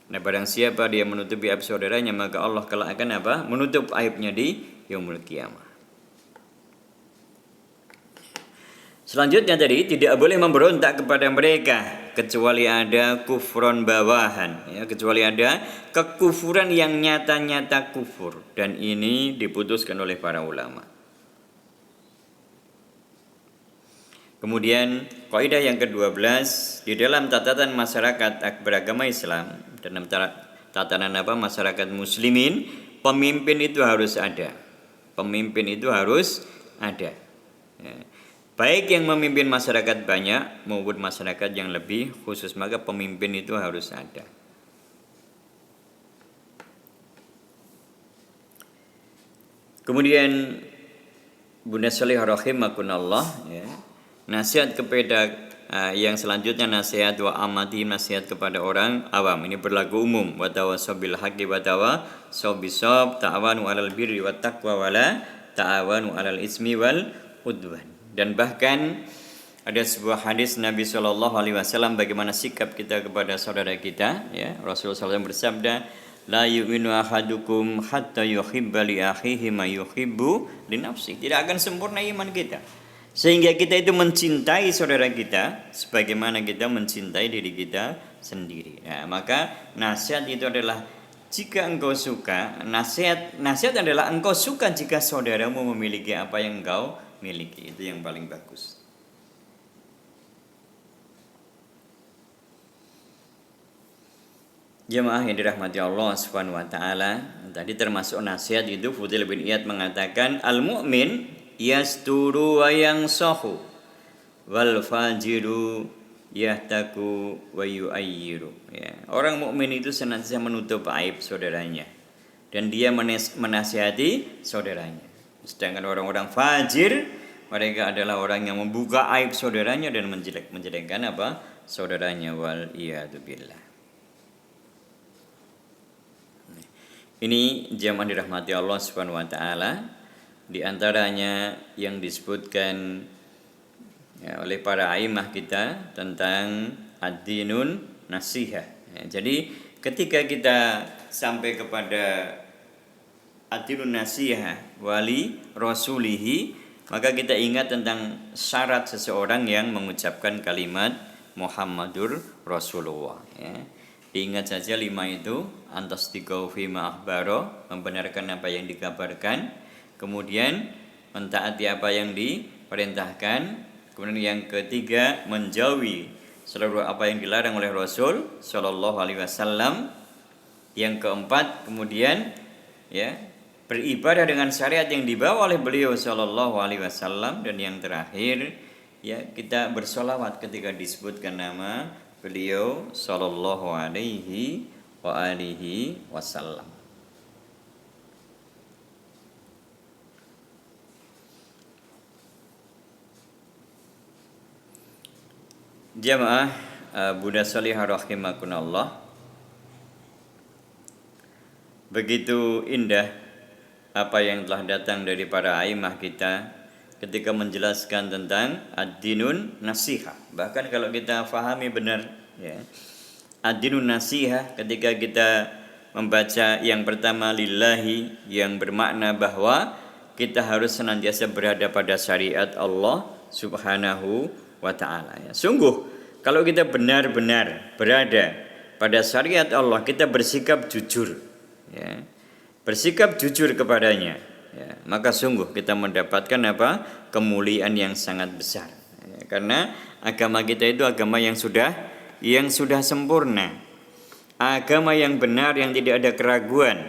Nah, barang siapa dia menutupi aib saudaranya, maka Allah kelak akan apa? Menutup aibnya di yaumul qiyamah. Selanjutnya tadi, tidak boleh memberontak kepada mereka kecuali ada kufron bawahan, ya, kecuali ada kekufuran yang nyata-nyata kufur, dan ini diputuskan oleh para ulama. Kemudian kaidah yang ke-12, di dalam tatanan masyarakat beragama Islam, dalam tatanan apa? Masyarakat muslimin, pemimpin itu harus ada. Pemimpin itu harus ada. Ya. Baik yang memimpin masyarakat banyak maupun masyarakat yang lebih khusus, maka pemimpin itu harus ada. Kemudian Bunda Sholihah rahimakumullah, ya, nasihat kepada yang selanjutnya nasihat wa amati, nasihat kepada orang awam. Ini berlaku umum. Wa tawassaw bil haqqi wa tawassaw bisab, ta'awanu 'alal birri wat taqwa wa la ta'awanu 'alal ismi wal udwan. Dan bahkan ada sebuah hadis Nabi Shallallahu Alaihi Wasallam bagaimana sikap kita kepada saudara kita. Ya, Rasulullah SAW bersabda, la yu'minu ahadukum hatta yuhibba li akhihi ma yuhibbu li nafsihi. Tidak akan sempurna iman kita sehingga kita itu mencintai saudara kita sebagaimana kita mencintai diri kita sendiri. Ya, maka nasihat itu adalah jika engkau suka, nasihat adalah engkau suka jika saudaramu memiliki apa yang engkau miliki. Itu yang paling bagus. Jemaah yang dirahmati Allah Subhanahu wa taala, tadi termasuk nasihat itu Fudail bin Iyad mengatakan al-mu'min yasturu wa yansahu wal fajiru yahtaku wa yu'ayyiru. Ya, orang mukmin itu senantiasa menutup aib saudaranya dan dia menasihati saudaranya. Sedangkan orang-orang fajir, mereka adalah orang yang membuka aib saudaranya dan menjelekkan apa? Saudaranya, wal iyadu billah. Ini jamaah dirahmati Allah Subhanahu wa taala, di antaranya yang disebutkan ya, oleh para aimah kita tentang ad-dinun nasihah. Ya, jadi ketika kita sampai kepada ad-dinun nasihah wali rasulihi, maka kita ingat tentang syarat seseorang yang mengucapkan kalimat Muhammadur Rasulullah. Ya. Diingat saja 5 itu, antasdiqau fima akhbaro, membenarkan apa yang dikabarkan, kemudian mentaati apa yang diperintahkan, kemudian yang ketiga menjauhi seluruh apa yang dilarang oleh Rasul Shallallahu Alaihi Wasallam, yang keempat kemudian ya beribadah dengan syariat yang dibawa oleh beliau Shallallahu Alaihi Wasallam, dan yang terakhir ya kita bersolawat ketika disebutkan nama beliau Sallallahu Alaihi wa alihi wasallam. Jamaah Bunda Sholihah rahimakumullah, begitu indah apa yang telah datang dari para aimah kita ketika menjelaskan tentang ad-dinun nasihah. Bahkan kalau kita fahami benar ya, ad-dinun nasihah ketika kita membaca yang pertama lillahi, yang bermakna bahwa kita harus senantiasa berada pada syariat Allah Subhanahu wa taala ya. Sungguh kalau kita benar-benar berada pada syariat Allah, kita bersikap jujur ya. Bersikap jujur kepadanya. Ya, maka sungguh kita mendapatkan apa? Kemuliaan yang sangat besar. Ya, karena agama kita itu agama yang sudah sempurna. Agama yang benar yang tidak ada keraguan.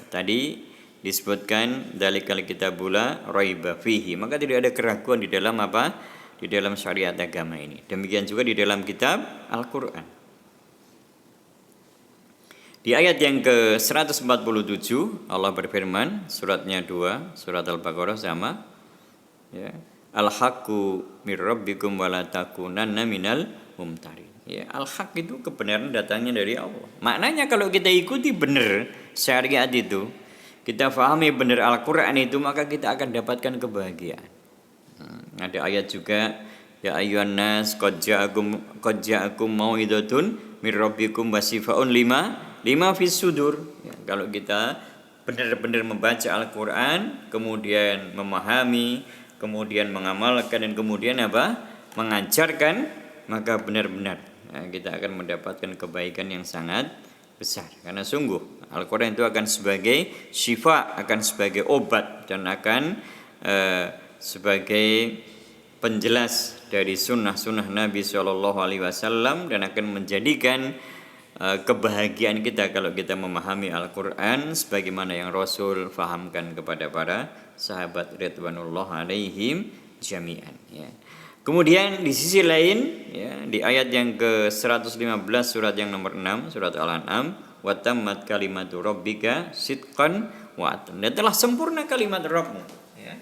Tadi disebutkan dalikal kitabula raiba fihi. Maka tidak ada keraguan di dalam apa? Di dalam syariat agama ini. Demikian juga di dalam kitab Al-Qur'an. Di ayat yang ke-147 Allah berfirman, suratnya 2, surat Al-Baqarah sama ya, al-haqqu mir rabbikum wa la takunanna minal mumtarin. Ya, al-haq itu kebenaran datangnya dari Allah. Maknanya kalau kita ikuti benar syariat itu, kita fahami benar Al-Qur'an itu, maka kita akan dapatkan kebahagiaan. Ada ayat juga, ya ayyuhan nas qad ja'akum mau'izatun mir rabbikum wa shifaa'un lima fis sudur. Ya, kalau kita benar-benar membaca Al-Qur'an, kemudian memahami, kemudian mengamalkan, dan kemudian apa? Mengajarkan, maka benar-benar ya, kita akan mendapatkan kebaikan yang sangat besar. Karena sungguh Al-Qur'an itu akan sebagai syifa, akan sebagai obat, dan akan sebagai penjelas dari sunnah-sunnah Nabi SAW, dan akan menjadikan kebahagiaan kita kalau kita memahami Al-Quran sebagaimana yang Rasul fahamkan kepada para sahabat ridwanullah alaihim jami'an ya. Kemudian di sisi lain ya, di ayat yang ke-115 surat yang nomor 6 surat Al-An'am, wa tammat kalimatu rabbika sidqan wa adl. Dan telah sempurna kalimat Rabbmu, ya.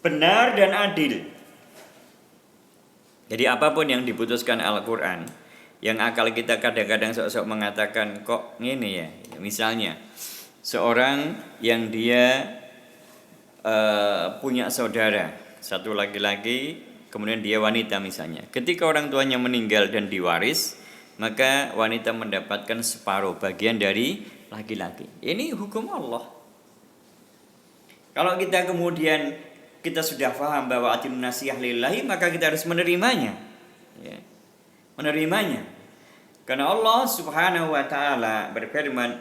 Benar dan adil. Jadi apapun yang diputuskan Al-Qur'an, yang akal kita kadang-kadang sok-sok mengatakan kok ngene ya. Misalnya seorang yang dia punya saudara, satu laki-laki, kemudian dia wanita misalnya. Ketika orang tuanya meninggal dan diwaris, maka wanita mendapatkan separuh bagian dari laki-laki. Ini hukum Allah. Kalau kita kemudian kita sudah paham bahwa atim nasihah lillahi, maka kita harus menerimanya, ya. Menerimanya. Karena Allah Subhanahu wa taala berfirman,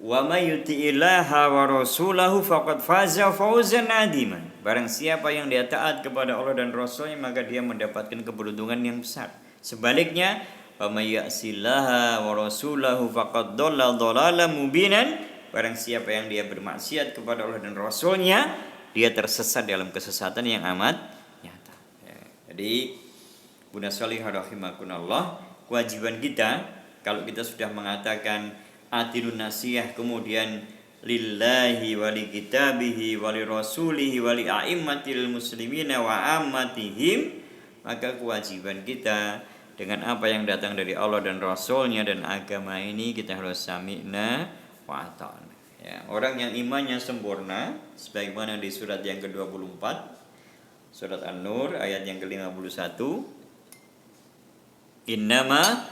"Wa may yuti'illaha wa rasulahu faqad faza fawzan 'adziman." Barang siapa yang dia taat kepada Allah dan Rasulnya, maka dia mendapatkan keberuntungan yang besar. Sebaliknya, "Wa may ya'sillaha wa rasulahu faqad dhalla dhalalan mubinan." Barang siapa yang dia bermaksiat kepada Allah dan Rasulnya, dia tersesat dalam kesesatan yang amat nyata. Ya. Jadi, Bunda Sholihah rahimakumullah, kewajiban kita kalau kita sudah mengatakan atilun nasihah, kemudian lillahi wa li kitabihi wa li rasulihi wa li a'immatil muslimina wa ammatihim, maka kewajiban kita dengan apa yang datang dari Allah dan Rasulnya dan agama ini, kita harus sami'na wa ata'na. Ya, orang yang imannya sempurna sebagaimana di surat yang ke-24, surat An-Nur ayat yang ke-51, innama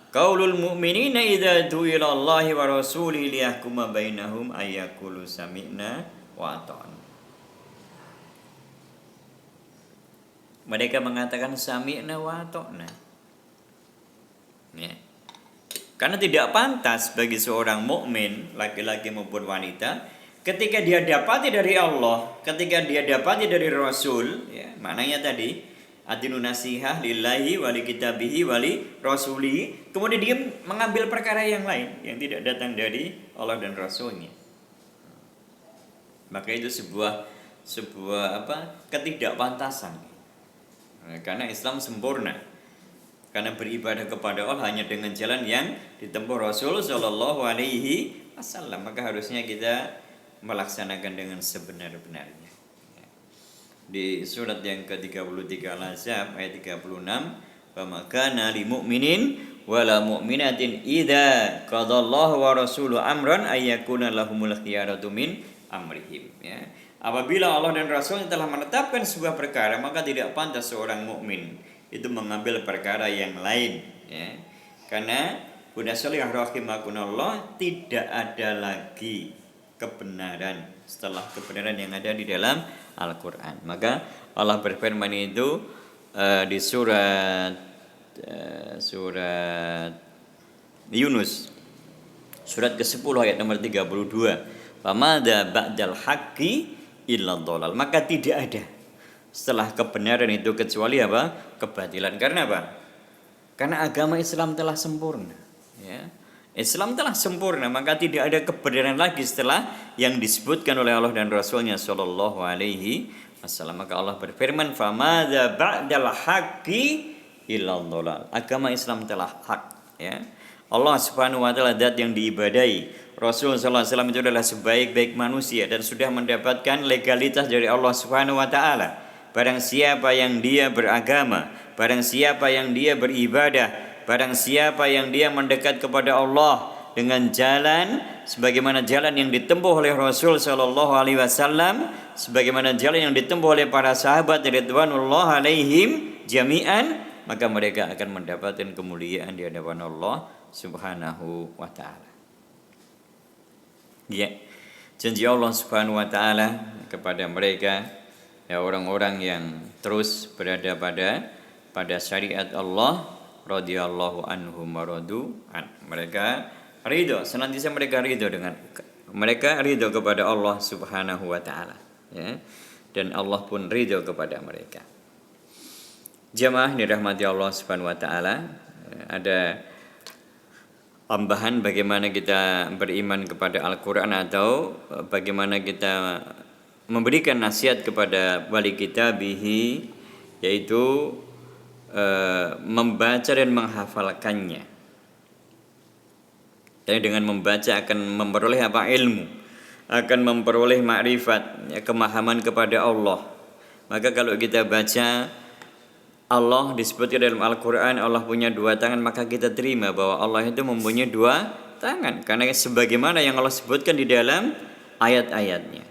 qaulul mu'minina idza du'ila Allahi wa rasulihi liyahkuma bainahum ayyaqulu sami'na wa ata'na. Mereka mengatakan sami'na wa ata'na. Ya. Karena tidak pantas bagi seorang mukmin, laki-laki maupun wanita, ketika dia dapati dari Allah, ketika dia dapati dari Rasul, ya, maknanya tadi adilun nasihah lillahi wali kitabihi wali rasuli, kemudian dia mengambil perkara yang lain yang tidak datang dari Allah dan Rasulnya. Maka itu sebuah ketidakpantasan. Karena Islam sempurna. Karena beribadah kepada Allah hanya dengan jalan yang ditempuh Rasul Shallallahu Alaihi Wasallam, maka harusnya kita melaksanakan dengan sebenar-benarnya. Di surat yang ke-33 Al-Ahzab ayat 36, "Wa ma kana lil mu'minin wala mu'minatin idza qadallahu wa rasuluhu amran ayyakuna lahumul khiyaratu min amrihim." Ya. Apabila Allah dan Rasulnya telah menetapkan sebuah perkara, maka tidak pantas seorang mukmin itu mengambil perkara yang lain, ya. Karena Bunda Sholihah rahimakumullah, tidak ada lagi kebenaran setelah kebenaran yang ada di dalam Al-Qur'an. Maka Allah berfirman itu di surat Yunus surat ke-10 ayat nomor 32, "Famadza ba'dal haqqi illa dhalal." Maka tidak ada setelah kebenaran itu kecuali apa? Kebatilan. Karena apa? Karena agama Islam telah sempurna, ya. Islam telah sempurna, maka tidak ada kebenaran lagi setelah yang disebutkan oleh Allah dan Rasulnya Shallallahu Alaihi Wasallam. Maka Allah berfirman, "Famadza ba'dal haqqi illa dhalal." Agama Islam telah hak, ya. Allah Subhanahu wa taala zat yang diibadahi. Rasul sallallahu alaihi wasallam itu adalah sebaik-baik manusia dan sudah mendapatkan legalitas dari Allah Subhanahu wa taala. Barang siapa yang dia beragama, barang siapa yang dia beribadah, barang siapa yang dia mendekat kepada Allah dengan jalan sebagaimana jalan yang ditempuh oleh Rasul sallallahu alaihi wasallam, sebagaimana jalan yang ditempuh oleh para sahabat ridwanullah alaihim jami'an, maka mereka akan mendapatkan kemuliaan di hadapan Allah Subhanahu wa taala. Ya, janji Allah Subhanahu wa taala kepada mereka, ya, orang-orang yang terus berada pada syariat Allah, radhiyallahu anhum wa radu an. Mereka ridho, senantiasa mereka ridho kepada Allah Subhanahu wa taala, ya. Dan Allah pun ridho kepada mereka. Jamaah dirahmati Allah Subhanahu wa taala, ada tambahan bagaimana kita beriman kepada Al-Qur'an atau bagaimana kita memberikan nasihat kepada wali kitabihi, yaitu membaca dan menghafalkannya. Dan dengan membaca akan memperoleh apa? Ilmu. akan memperoleh makrifat, ya, kemahaman kepada Allah. Maka kalau kita baca Allah disebutkan dalam Al-Quran Allah punya dua tangan, maka kita terima bahwa Allah itu mempunyai dua tangan, karena sebagaimana yang Allah sebutkan di dalam ayat-ayatnya.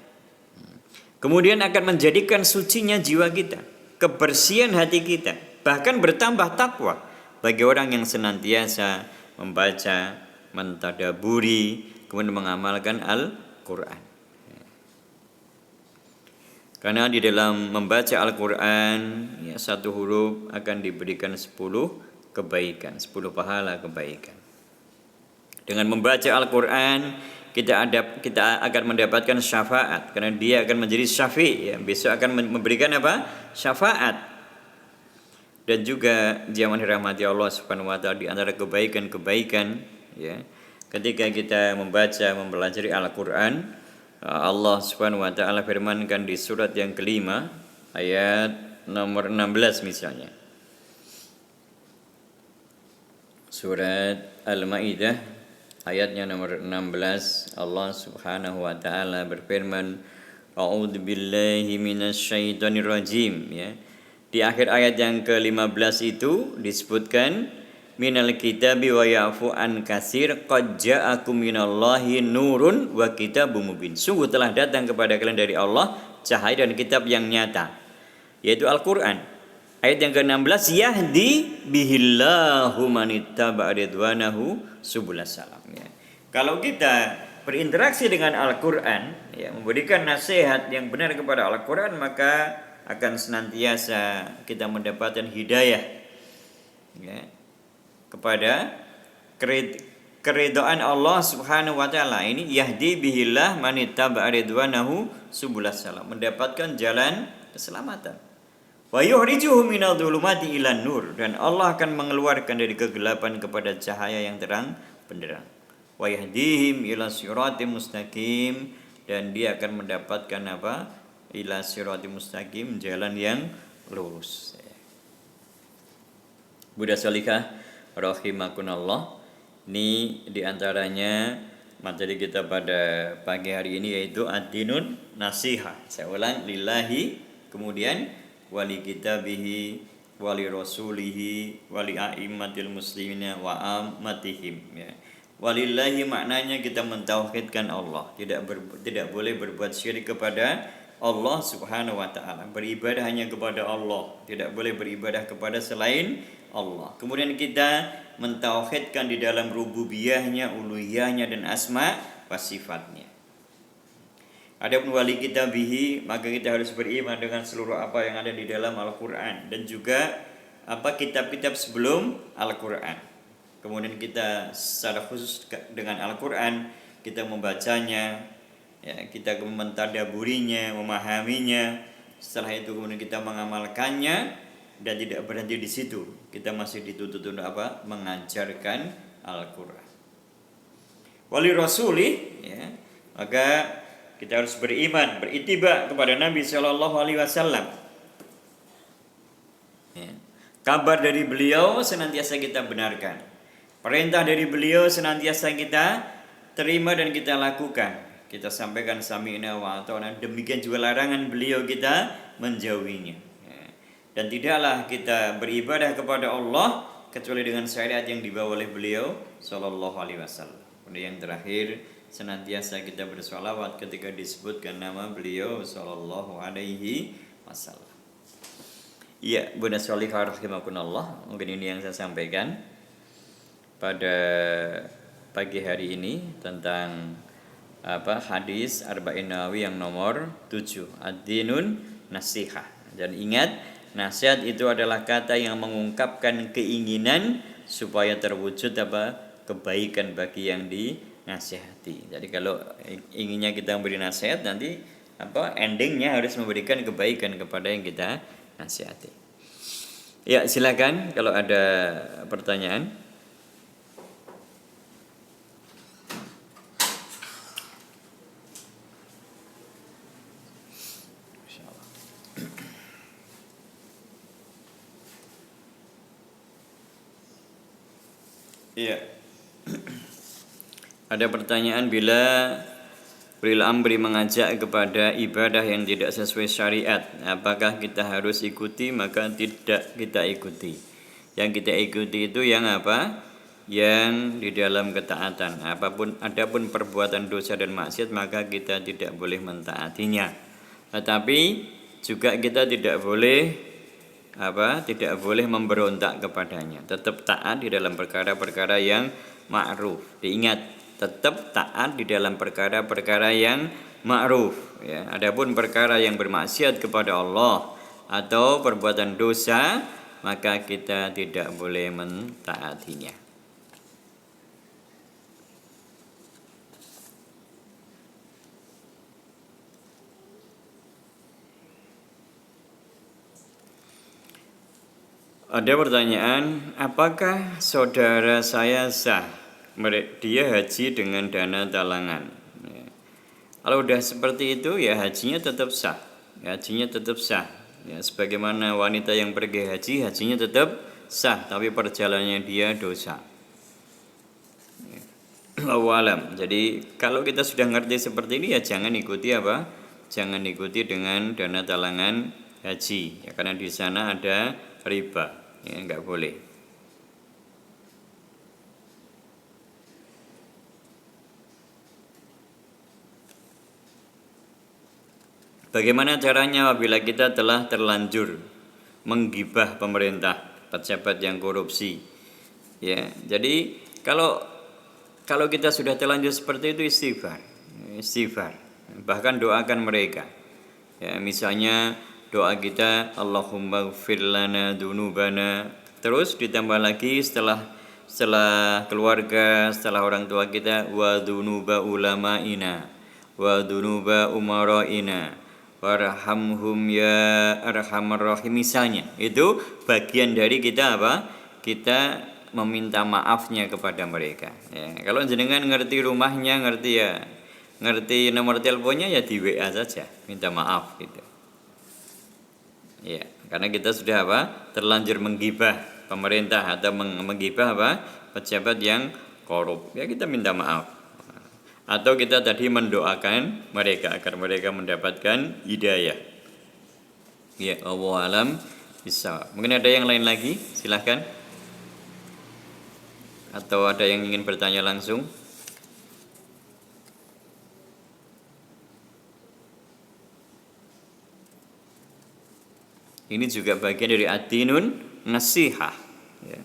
Kemudian akan menjadikan sucinya jiwa kita, kebersihan hati kita, bahkan bertambah takwa bagi orang yang senantiasa membaca, mentadaburi, kemudian mengamalkan Al-Quran. Karena di dalam membaca Al-Quran, ya, satu huruf akan diberikan 10 kebaikan, 10 pahala kebaikan. Dengan membaca Al-Quran, kita akan mendapatkan syafaat, karena dia akan menjadi syafi', ya, besok akan memberikan apa? Syafaat. Dan juga jamaah dirahmati Allah Subhanahu wa taala, di antara kebaikan-kebaikan, ya, ketika kita membaca, mempelajari Al-Quran, Allah Subhanahu wa taala firmankan di surat yang kelima ayat nomor 16 misalnya. Surat Al-Maidah ayatnya nomor 16, Allah Subhanahu wa taala berfirman, A'udzu billahi minasyaitonir rajim, ya. Di akhir ayat yang ke-15 itu disebutkan minal kitabi wa ya'fu an katsir qad ja'akum minallahi nurun wa kitabum mubin. Sungguh telah datang kepada kalian dari Allah cahaya dan kitab yang nyata, yaitu Al-Qur'an. Ayat yang ke-16, yahdi bihillahu manittaba'a ridwanahu subulas salam, ya. Kalau kita berinteraksi dengan Al-Qur'an, ya, memberikan nasihat yang benar kepada Al-Qur'an, maka akan senantiasa kita mendapatkan hidayah, ya, kepada keridhaan Allah Subhanahu wa taala. Ini yahdi bihillah manittaba'a ridwanahu subulas salam, mendapatkan jalan keselamatan. Wa yukhrijuhum minadh-dhulumati ilan nur, dan Allah akan mengeluarkan dari kegelapan kepada cahaya yang terang benderang. Wa yahdihim ila siratim mustaqim, dan dia akan mendapatkan apa? Ila siratim mustaqim, jalan yang lurus. Buddha Salihah rahimakumullah, ini diantaranya materi kita pada pagi hari ini, yaitu ad-dinun nasihah. Saya ulang, lillahi, kemudian wali kitabihi, wali rasulihi, wali a'immatil muslimina wa ammatihim, ya. Walillahi maknanya kita mentauhidkan Allah, tidak boleh berbuat syirik kepada Allah Subhanahu wa taala, beribadah hanya kepada Allah, tidak boleh beribadah kepada selain Allah. Kemudian kita mentauhidkan di dalam rububiyahnya, uluhiyahnya, dan asma wa sifatnya. Adapun wali kitabihi, maka kita harus beriman dengan seluruh apa yang ada di dalam Al-Qur'an dan juga apa kitab-kitab sebelum Al-Qur'an. Kemudian kita secara khusus dengan Al-Qur'an, kita membacanya, ya, kita mentadaburinya, memahaminya. Setelah itu kemudian kita mengamalkannya, dan tidak berhenti di situ. Kita masih dituntut untuk apa? Mengajarkan Al-Qur'an. Wali rasuli, ya, maka kita harus beriman, beritiba kepada Nabi Shallallahu Alaihi Wasallam. Ya. Kabar dari beliau senantiasa kita benarkan. Perintah dari beliau senantiasa kita terima dan kita lakukan. Kita sampaikan sami'na wa ata'na. Demikian juga larangan beliau kita menjauhinya. Ya. Dan tidaklah kita beribadah kepada Allah kecuali dengan syariat yang dibawa oleh beliau Shallallahu Alaihi Wasallam. Kemudian yang terakhir, senantiasa kita bersolawat ketika disebutkan nama beliau Sallallahu Alaihi Wasallam. Iya, Bunda Sholihah rahimakumullah, mungkin ini yang saya sampaikan pada pagi hari ini tentang hadis Arba'in Nawawi yang nomor 7, ad-dinun nasihah. Dan ingat, nasihat itu adalah kata yang mengungkapkan keinginan supaya terwujud kebaikan bagi yang dinasihati. Jadi kalau inginnya kita memberi nasihat, nanti endingnya harus memberikan kebaikan kepada yang kita nasihati. Ya, silakan kalau ada pertanyaan. Iya. Ada pertanyaan, bila ulil amri mengajak kepada ibadah yang tidak sesuai syariat, apakah kita harus ikuti? Maka tidak kita ikuti. Yang kita ikuti itu yang apa? Yang di dalam ketaatan. Adapun perbuatan dosa dan maksiat maka kita tidak boleh mentaatinya. Tetapi juga kita tidak boleh memberontak kepadanya. Tetap taat di dalam perkara-perkara yang ma'ruf. Diingat, tetap taat di dalam perkara-perkara yang ma'ruf, ya. Adapun perkara yang bermaksiat kepada Allah atau perbuatan dosa, maka kita tidak boleh mentaatinya. Ada pertanyaan, apakah saudara saya sah dia haji dengan dana talangan? Ya. Kalau udah seperti itu ya hajinya tetap sah. Ya, sebagaimana wanita yang pergi haji, hajinya tetap sah, tapi perjalanannya dia dosa. Ya. Allahu alam. Jadi kalau kita sudah ngerti seperti ini ya jangan ikuti Jangan ikuti dengan dana talangan haji. Ya, karena di sana ada riba. Ya, enggak boleh. Bagaimana caranya apabila kita telah terlanjur menggibah pemerintah, pejabat yang korupsi? Ya, jadi kalau kita sudah terlanjur seperti itu istighfar. Bahkan doakan mereka. Ya, misalnya doa kita Allahumma ighfir lana dzunubana. Terus ditambah lagi setelah keluarga, setelah orang tua kita wa dzunuba ulamaina wa dzunuba umaraina warhamhum ya arhamar rahim, misalnya. Itu bagian dari kita kita meminta maafnya kepada mereka. Ya, kalau jenengan ngerti rumahnya, ngerti nomor teleponnya ya di WA saja, minta maaf gitu. Ya, karena kita sudah terlanjur menggibah pemerintah atau menggibah pejabat yang korup. Ya kita minta maaf. Atau kita tadi mendoakan mereka agar mereka mendapatkan hidayah. Ya, Allahu alam bisa. Mungkin ada yang lain lagi? Silahkan. Atau ada yang ingin bertanya langsung? Ini juga bagian dari ad-dinun nasihah. Ya.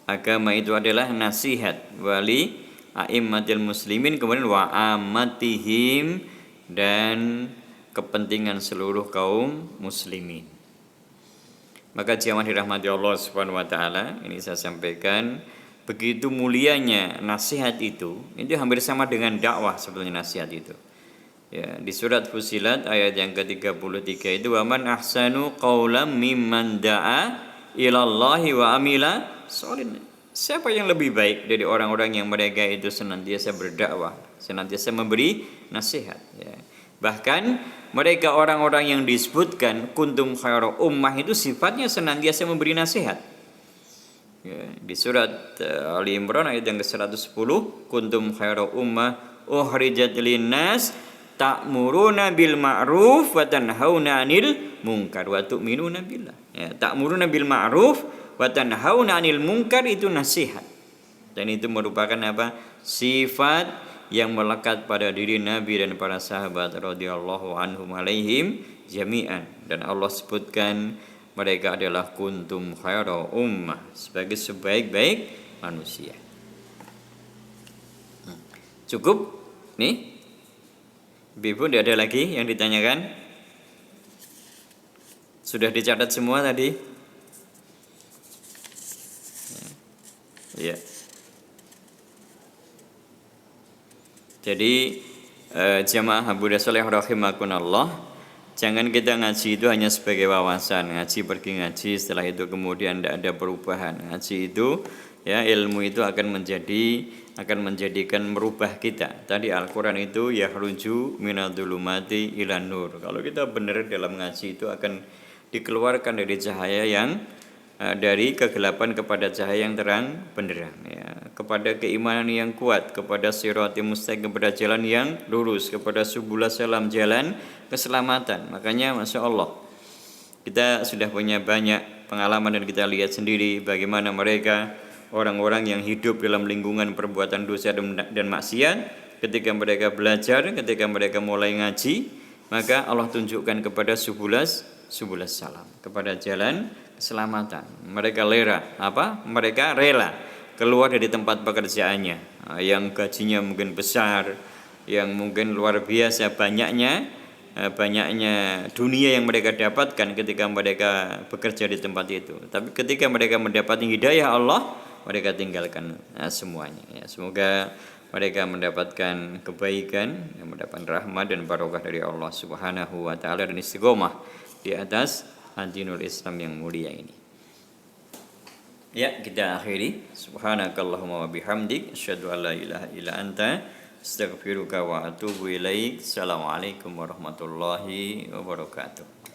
Agama itu adalah nasihat wali a'immatil muslimin, kemudian wa ammatihim, dan kepentingan seluruh kaum muslimin. Maka jamaah dirahmati Allah Subhanahu wa taala, ini saya sampaikan begitu mulianya nasihat itu hampir sama dengan dakwah sebetulnya nasihat itu. Ya, di surat Fussilat ayat yang ke-33 itu wa man ahsanu qaulan mimman da'a ilallahi wa amila sholihan. Siapa yang lebih baik dari orang-orang yang mereka itu senantiasa berdakwah, senantiasa memberi nasihat, ya. Bahkan mereka orang-orang yang disebutkan kuntum khairu ummah itu sifatnya senantiasa memberi nasihat. Ya, di surat Ali Imran ayat yang ke-110, kuntum khairu ummah ukhrijat linnas ta'muruna bil ma'ruf wa tanhauna 'anil munkar wa tu'minuna billah. Ya, ta'muruna bil ma'ruf wa tanhauna 'anil munkar itu nasihat. Dan itu merupakan sifat yang melekat pada diri Nabi dan para sahabat radhiyallahu anhum alaihim jami'an. Dan Allah sebutkan mereka adalah kuntum khairu ummah, sebagai sebaik-baik manusia. Cukup? Nih. Ibu, tidak ada lagi yang ditanyakan? Sudah dicatat semua tadi? Ya. Jadi jamaah Abu Dasoleh rahimakumullah, jangan kita ngaji itu hanya sebagai wawasan, pergi ngaji, setelah itu kemudian tidak ada perubahan. Ngaji itu ya, ilmu itu akan menjadikan merubah kita. Tadi Al-Qur'an itu yahruju minadzulumati ilan nur. Kalau kita benar dalam ngaji itu akan dikeluarkan dari cahaya yang dari kegelapan kepada cahaya yang terang benderang, ya. kepada keimanan yang kuat, kepada siratal mustaqim, kepada jalan yang lurus, kepada subul salam, jalan keselamatan. Makanya Masya Allah, kita sudah punya banyak pengalaman dan kita lihat sendiri bagaimana mereka orang-orang yang hidup dalam lingkungan perbuatan dosa dan maksiat. Ketika mereka belajar, ketika mereka mulai ngaji, maka Allah tunjukkan kepada subulas salam, kepada jalan keselamatan. Mereka Mereka rela keluar dari tempat pekerjaannya, yang gajinya mungkin besar, yang mungkin luar biasa banyaknya dunia yang mereka dapatkan ketika mereka bekerja di tempat itu. Tapi ketika mereka mendapati hidayah Allah, mereka tinggalkan semuanya. Ya, semoga mereka mendapatkan kebaikan, mendapatkan rahmat dan barokah dari Allah Subhanahu wa taala dan istiqomah di atas dinul Islam yang mulia ini. Ya, kita akhiri. Subhanakallahumma wa bihamdik, asyhadu an la ilaha illa anta, astaghfiruka wa atubu ilaik. Assalamualaikum warahmatullahi wabarakatuh.